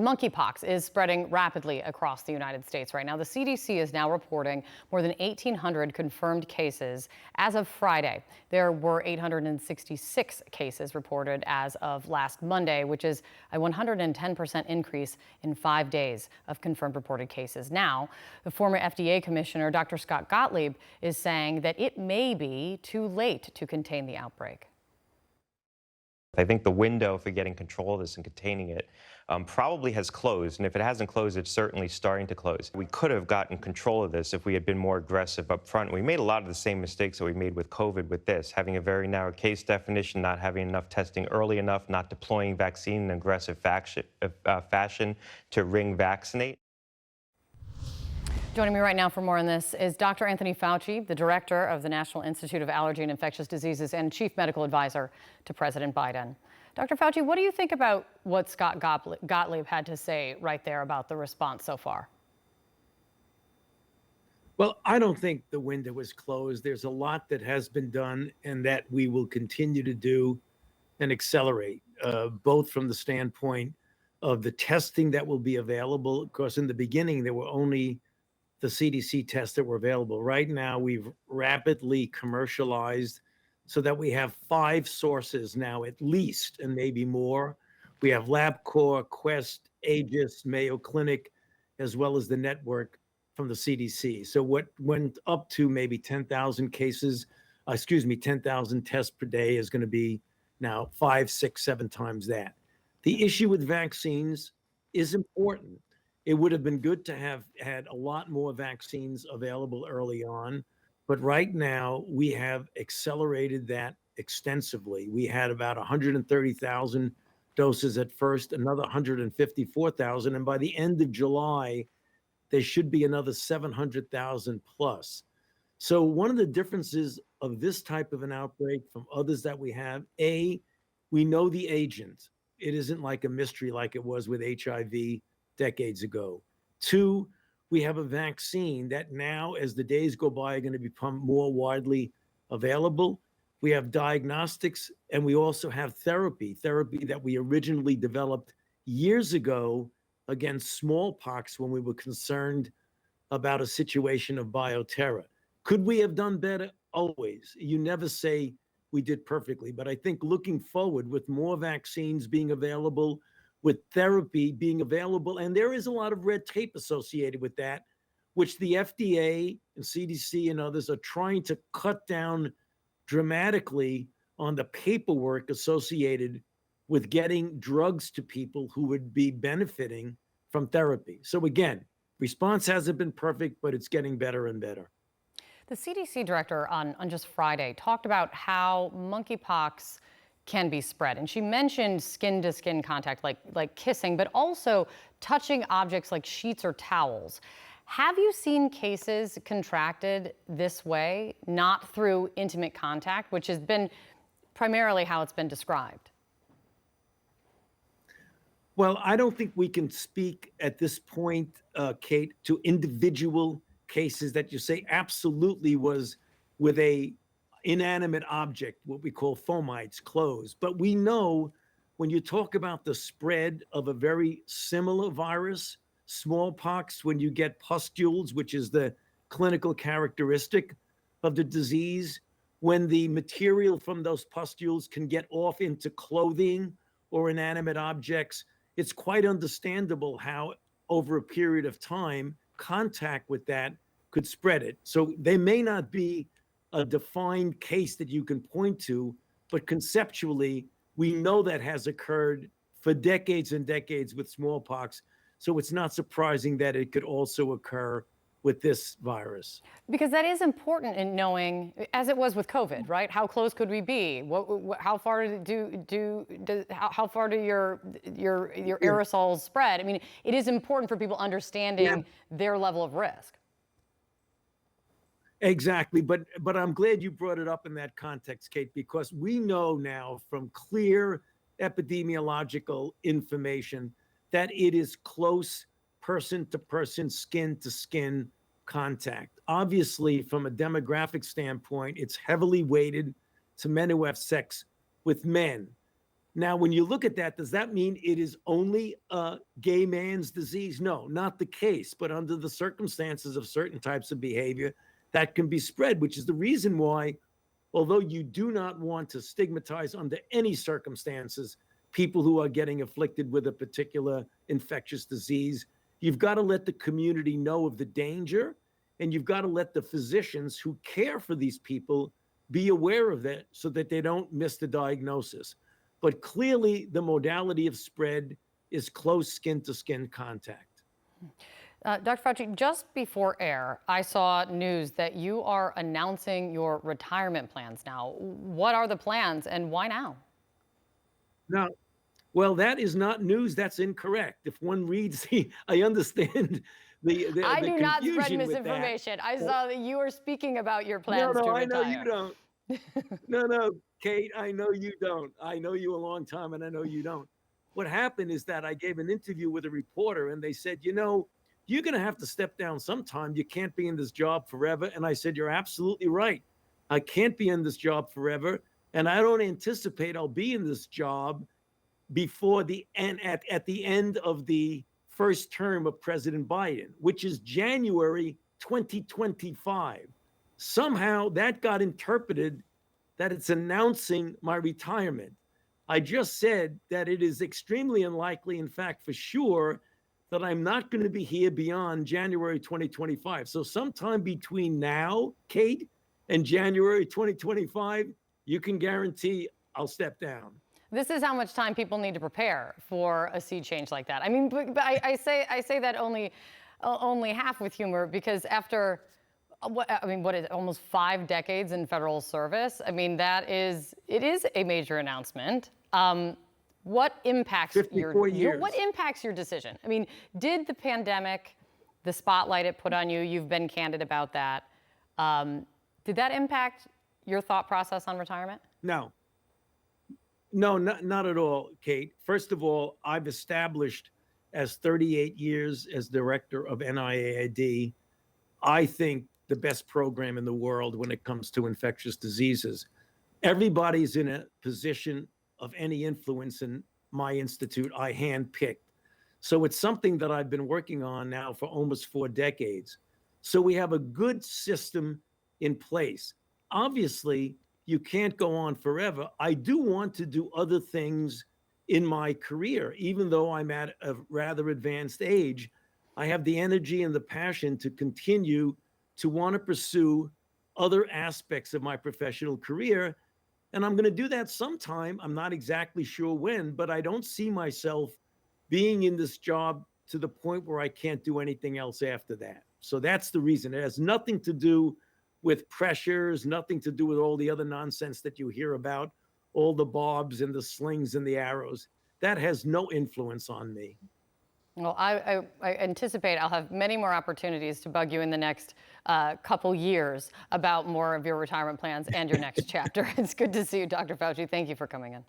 Monkeypox is spreading rapidly across the United States right now. The CDC is now reporting more than 1,800 confirmed cases as of Friday. There were 866 cases reported as of last Monday, which is a 110% increase in 5 days of confirmed reported cases. Now, the former FDA commissioner, Dr. Scott Gottlieb, is saying that it may be too late to contain the outbreak. I think the window for getting control of this and containing it probably has closed. And if it hasn't closed, it's certainly starting to close. We could have gotten control of this if we had been more aggressive up front. We made a lot of the same mistakes that we made with COVID with this, having a very narrow case definition, not having enough testing early enough, not deploying vaccine in an aggressive fashion to ring vaccinate. Joining me right now for more on this is Dr. Anthony Fauci, the director of the National Institute of Allergy and Infectious Diseases and chief medical advisor to President Biden. Dr. Fauci, what do you think about what Scott Gottlieb had to say right there about the response so far? Well, I don't think the window is closed. There's a lot that has been done and that we will continue to do and accelerate, both from the standpoint of the testing that will be available. Of course, in the beginning, there were only the CDC tests that were available. Right now, we've rapidly commercialized so that we have 5 sources now at least, and maybe more. We have LabCorp, Quest, Aegis, Mayo Clinic, as well as the network from the CDC. So what went up to maybe 10,000 cases, 10,000 tests per day is going to be now 5, 6, 7 times that. The issue with vaccines is important. It would have been good to have had a lot more vaccines available early on, but right now we have accelerated that extensively. We had about 130,000 doses at first, another 154,000, and by the end of July, there should be another 700,000 plus. So one of the differences of this type of an outbreak from others that we have, A, we know the agent. It isn't like a mystery like it was with HIV decades ago. 2, we have a vaccine that now, as the days go by, are going to become more widely available. We have diagnostics, and we also have therapy that we originally developed years ago against smallpox when we were concerned about a situation of bioterror. Could we have done better? Always. You never say we did perfectly, but I think looking forward with more vaccines being available, with therapy being available, and there is a lot of red tape associated with that, which the FDA and CDC and others are trying to cut down dramatically on the paperwork associated with getting drugs to people who would be benefiting from therapy. So again, response hasn't been perfect, but it's getting better and better. The CDC director on just Friday talked about how monkeypox can be spread. And she mentioned skin-to-skin contact, like kissing, but also touching objects like sheets or towels. Have you seen cases contracted this way, not through intimate contact, which has been primarily how it's been described? Well, I don't think we can speak at this point, Kate, to individual cases that you say absolutely was with a inanimate object, what we call fomites, clothes. But we know when you talk about the spread of a very similar virus, smallpox, when you get pustules, which is the clinical characteristic of the disease, when the material from those pustules can get off into clothing or inanimate objects, it's quite understandable how over a period of time, contact with that could spread it. So they may not be a defined case that you can point to, but conceptually, we know that has occurred for decades and decades with smallpox. So it's not surprising that it could also occur with this virus. Because that is important in knowing, as it was with COVID, right? How close could we be? How far how far do your aerosols spread? I mean, it is important for people understanding their level of risk. Exactly. But I'm glad you brought it up in that context, Kate, because we know now from clear epidemiological information that it is close person to person, skin to skin contact. Obviously, from a demographic standpoint, it's heavily weighted to men who have sex with men. Now, when you look at that, does that mean it is only a gay man's disease? No, not the case. But under the circumstances of certain types of behavior, that can be spread, which is the reason why, although you do not want to stigmatize under any circumstances people who are getting afflicted with a particular infectious disease, you've got to let the community know of the danger, and you've got to let the physicians who care for these people be aware of that so that they don't miss the diagnosis. But clearly, the modality of spread is close skin-to-skin contact. Dr. Fauci, just before air, I saw news that you are announcing your retirement plans now. What are the plans and why now? Now, well, that is not news. That's incorrect. If one reads I understand the I do not spread confusion with that. misinformation. I saw that you were speaking about your plans to No, I retire. know you don't. No, Kate, I know you don't. I know you a long time, and I know you don't. What happened is that I gave an interview with a reporter, and they said, you know, you're going to have to step down sometime. You can't be in this job forever. And I said, you're absolutely right. I can't be in this job forever, and I don't anticipate I'll be in this job before the end, at the end of the first term of President Biden, which is January 2025. Somehow that got interpreted that it's announcing my retirement. I just said that it is extremely unlikely, in fact, for sure, that I'm not going to be here beyond January 2025. So sometime between now, Kate, and January 2025, you can guarantee I'll step down. This is how much time people need to prepare for a sea change like that. I mean, but I say that only half with humor, because after what is it, almost 5 decades in federal service? I mean, it is a major announcement. What impacts 54 years. What impacts your decision? I mean, did the pandemic, the spotlight it put on you, you've been candid about that, did that impact your thought process on retirement? No, not at all, Kate. First of all, I've established as 38 years as director of NIAID, I think the best program in the world when it comes to infectious diseases. Everybody's in a position of any influence in my institute. I handpicked. So it's something that I've been working on now for almost 4 decades. So we have a good system in place. Obviously, you can't go on forever. I do want to do other things in my career, even though I'm at a rather advanced age. I have the energy and the passion to continue to want to pursue other aspects of my professional career. And I'm going to do that sometime. I'm not exactly sure when, but I don't see myself being in this job to the point where I can't do anything else after that. So that's the reason. It has nothing to do with pressures, nothing to do with all the other nonsense that you hear about, all the bobs and the slings and the arrows. That has no influence on me. Well, I anticipate I'll have many more opportunities to bug you in the next couple years about more of your retirement plans and your next chapter. It's good to see you, Dr. Fauci. Thank you for coming in.